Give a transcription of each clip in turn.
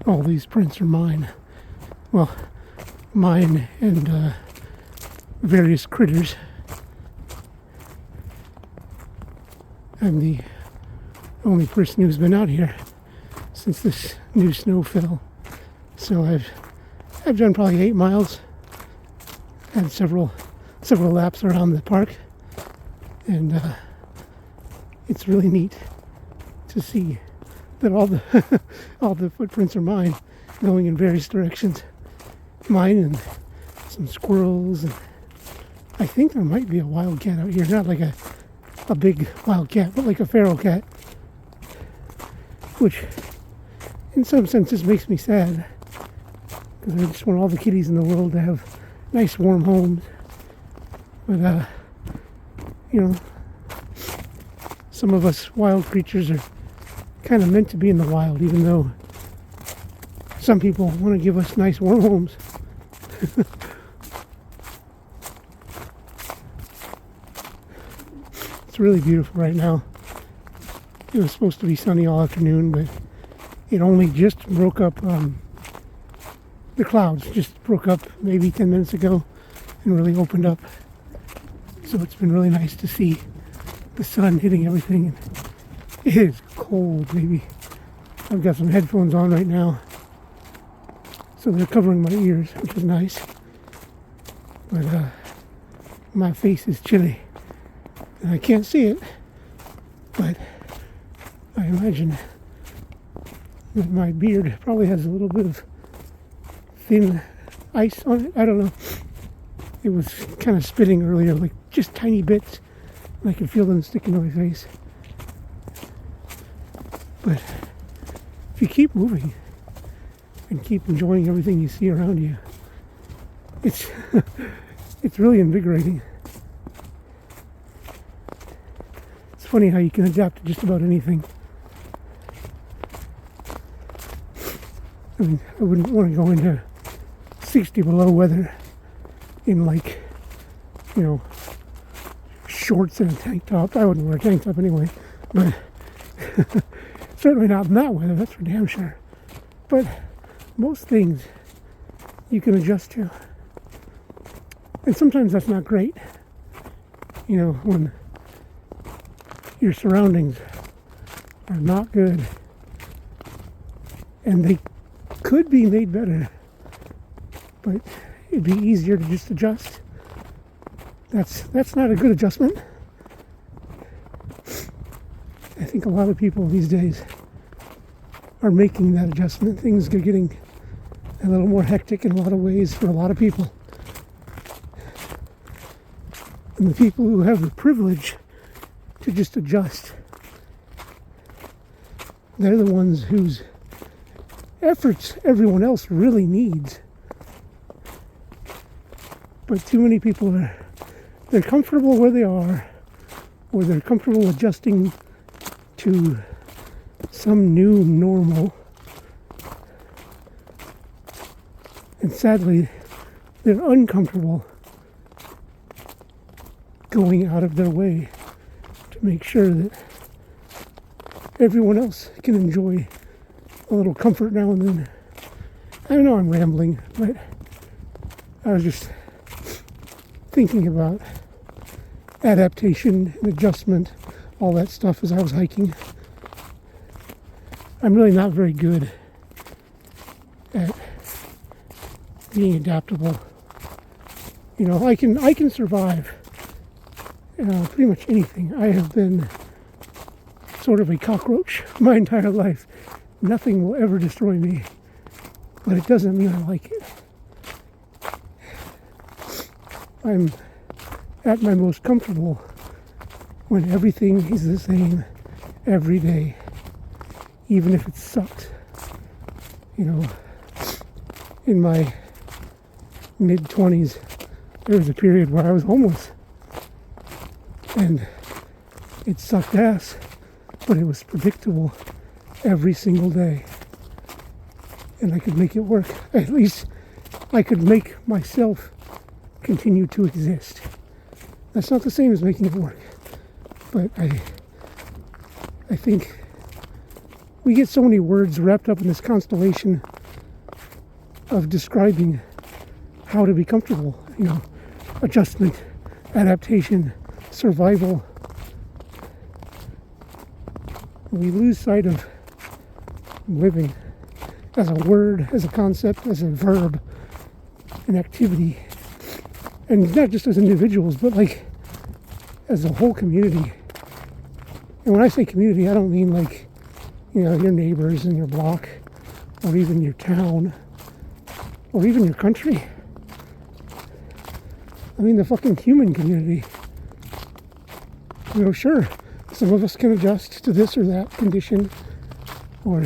all these prints are mine. Well, mine and various critters. I'm the only person who's been out here since this new snow fell. So I've done probably 8 miles, had several laps around the park, and it's really neat to see that all the all the footprints are mine, going in various directions. Mine and some squirrels, and I think there might be a wildcat out here, not like a big wildcat, but like a feral cat, which in some senses makes me sad, because I just want all the kitties in the world to have nice warm homes. But you know, some of us wild creatures are kind of meant to be in the wild, even though some people want to give us nice warm homes. It's really beautiful right now. It was supposed to be sunny all afternoon, but it only just broke up. The clouds just broke up maybe 10 minutes ago and really opened up. So it's been really nice to see the sun hitting everything. It is cold, baby. I've got some headphones on right now, so they're covering my ears, which is nice. But my face is chilly, and I can't see it, but I imagine that my beard probably has a little bit of thin ice on it. I don't know. It was kind of spitting earlier, like just tiny bits, and I could feel them sticking to my face. But if you keep moving and keep enjoying everything you see around you, it's it's really invigorating. It's funny how you can adapt to just about anything. I mean, I wouldn't want to go into 60 below weather in, like, you know, shorts and a tank top. I wouldn't wear a tank top anyway, but certainly not in that weather, that's for damn sure. But most things you can adjust to. And sometimes that's not great. You know, when your surroundings are not good and they could be made better, but it'd be easier to just adjust. That's not a good adjustment. I think a lot of people these days are making that adjustment. Things are getting a little more hectic in a lot of ways for a lot of people. And the people who have the privilege to just adjust, they're the ones whose efforts everyone else really needs. But too many people they're comfortable where they are, or they're comfortable adjusting to some new normal. And sadly, they're uncomfortable going out of their way to make sure that everyone else can enjoy a little comfort now and then. I know I'm rambling, but I was just thinking about adaptation and adjustment, all that stuff as I was hiking. I'm really not very good at being adaptable. You know, I can survive pretty much anything. I have been sort of a cockroach my entire life. Nothing will ever destroy me, but it doesn't mean I like it. I'm at my most comfortable when everything is the same every day, even if it sucks. You know, in my mid-20s, there was a period where I was homeless, and it sucked ass, but it was predictable every single day, and I could make it work. At least I could make myself continue to exist. That's not the same as making it work, but I think we get so many words wrapped up in this constellation of describing how to be comfortable. Adjustment, adaptation, survival. We lose sight of living as a word, as a concept, as a verb, an activity. And not just as individuals, but like as a whole community. And when I say community, I don't mean like, your neighbors in your block, or even your town, or even your country. I mean the fucking human community. Sure, some of us can adjust to this or that condition, or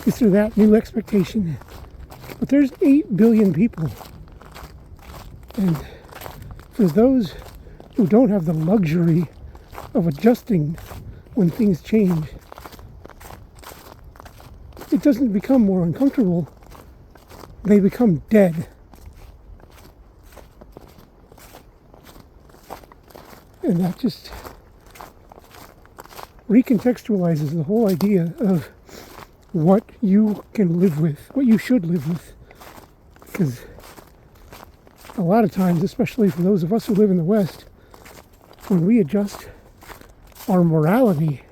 this or that new expectation. But there's 8 billion people. And for those who don't have the luxury of adjusting when things change, it doesn't become more uncomfortable. They become dead. And that just recontextualizes the whole idea of what you can live with, what you should live with. Because a lot of times, especially for those of us who live in the West, when we adjust our morality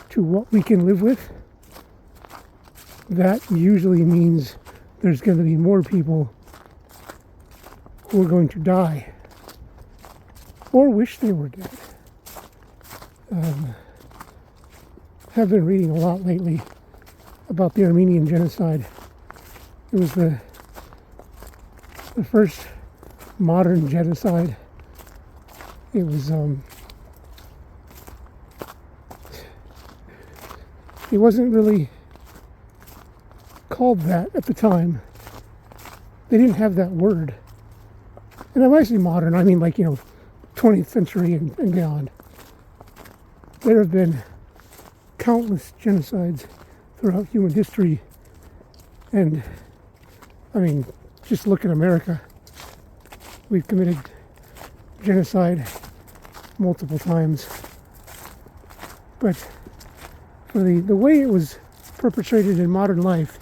to what we can live with, that usually means there's going to be more people who are going to die or wish they were dead. Have been reading a lot lately about the Armenian genocide. It was the first modern genocide. It was it wasn't really called that at the time. They didn't have that word. And when I say modern, I mean 20th century and beyond. There have been countless genocides throughout human history. And, just look at America. We've committed genocide multiple times. But for the way it was perpetrated in modern life,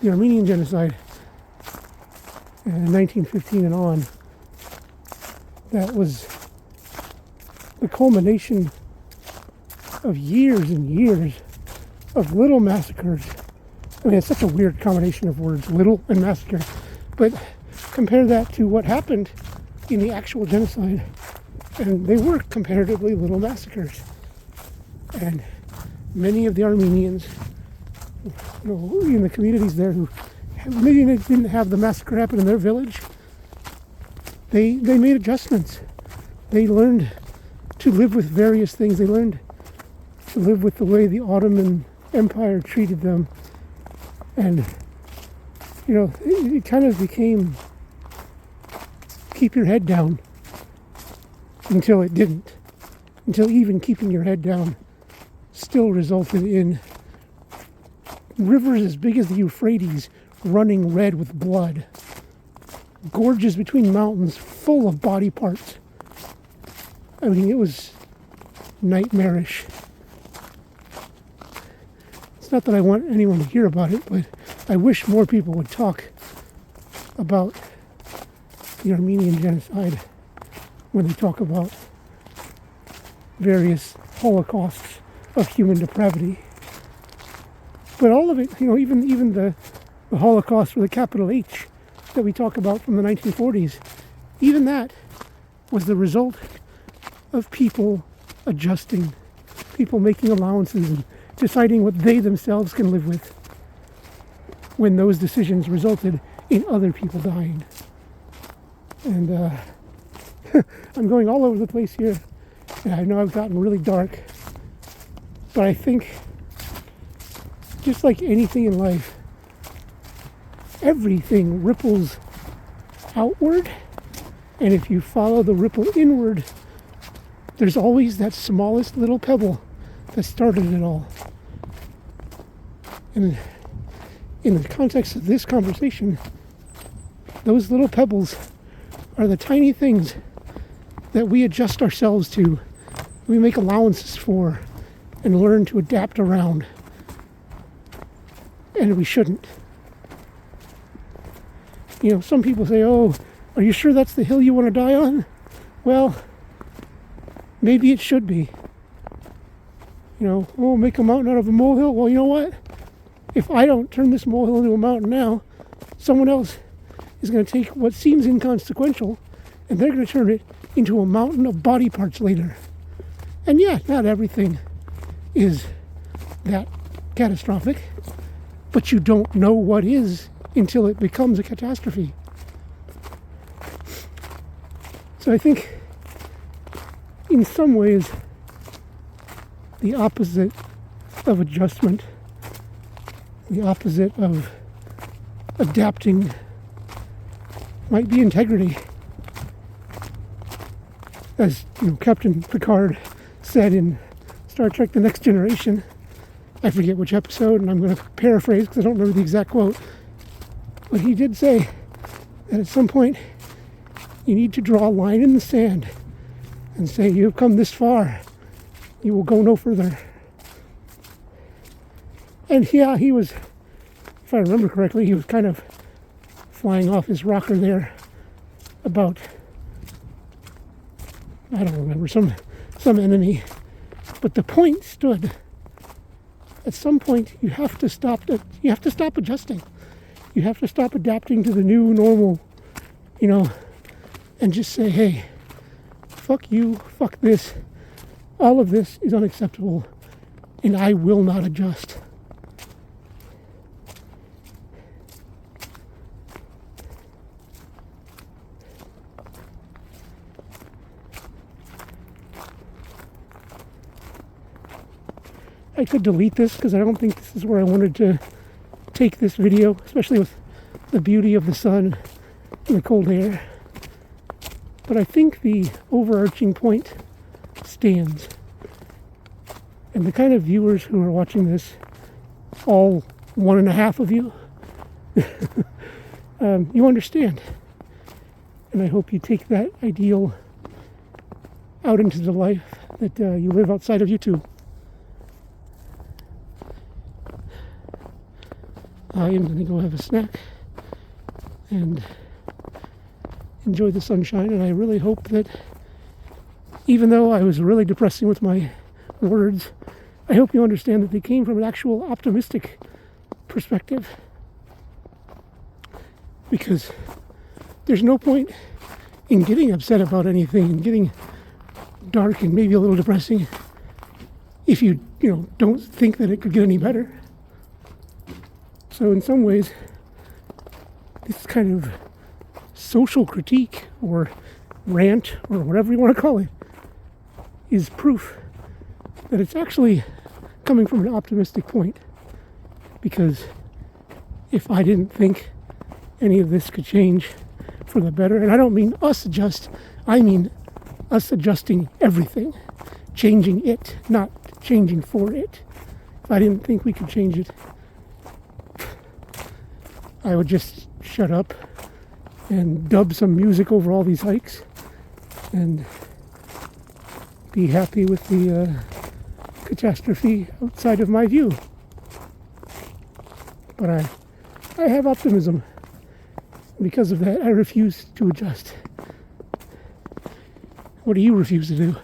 the Armenian genocide in 1915 and on, that was the culmination of years and years of little massacres. It's such a weird combination of words, little and massacre. But compare that to what happened in the actual genocide, and they were comparatively little massacres. And many of the Armenians, in the communities there who maybe didn't have the massacre happen in their village, they made adjustments. They learned to live with various things. They learned to live with the way the Ottoman Empire treated them. And, it kind of became keep your head down until it didn't. Until even keeping your head down still resulted in rivers as big as the Euphrates running red with blood. Gorges between mountains full of body parts. It was nightmarish. It's not that I want anyone to hear about it, but I wish more people would talk about the Armenian genocide when they talk about various holocausts of human depravity. But all of it, even the Holocaust with a capital H that we talk about from the 1940s, even that was the result of people adjusting, people making allowances and deciding what they themselves can live with, when those decisions resulted in other people dying. And I'm going all over the place here, and I know I've gotten really dark, but I think, just like anything in life, everything ripples outward, and if you follow the ripple inward, there's always that smallest little pebble that started it all. And in the context of this conversation, those little pebbles are the tiny things that we adjust ourselves to, we make allowances for, and learn to adapt around. And we shouldn't. You know, some people say, oh, are you sure that's the hill you want to die on? Well, maybe it should be. You know, oh, make a mountain out of a molehill. Well, you know what? If I don't turn this molehill into a mountain now, someone else is going to take what seems inconsequential and they're going to turn it into a mountain of body parts later. And yeah, not everything is that catastrophic, but you don't know what is until it becomes a catastrophe. So I think in some ways the opposite of adjustment, the opposite of adapting might be integrity. As you know, Captain Picard said in Star Trek The Next Generation, I forget which episode, and I'm going to paraphrase because I don't remember the exact quote, but he did say that at some point you need to draw a line in the sand and say, you've come this far, you will go no further. And yeah, he was, if I remember correctly, he was kind of flying off his rocker there about, I don't remember, some enemy. But the point stood. At some point, you have to stop adjusting. You have to stop adapting to the new normal, you know, and just say, hey, fuck you, fuck this. All of this is unacceptable, and I will not adjust. I could delete this because I don't think this is where I wanted to take this video, especially with the beauty of the sun and the cold air. But I think the overarching point stands. And the kind of viewers who are watching this, all 1.5 of you, you understand. And I hope you take that ideal out into the life that you live outside of YouTube. I am going to go have a snack and enjoy the sunshine, and I really hope that even though I was really depressing with my words, I hope you understand that they came from an actual optimistic perspective, because there's no point in getting upset about anything and getting dark and maybe a little depressing if you don't think that it could get any better. So in some ways, this kind of social critique or rant or whatever you want to call it is proof that it's actually coming from an optimistic point. Because if I didn't think any of this could change for the better, and I don't mean us adjust, I mean us adjusting everything, changing it, not changing for it. If I didn't think we could change it, I would just shut up and dub some music over all these hikes and be happy with the catastrophe outside of my view. But I have optimism. Because of that, I refuse to adjust. What do you refuse to do?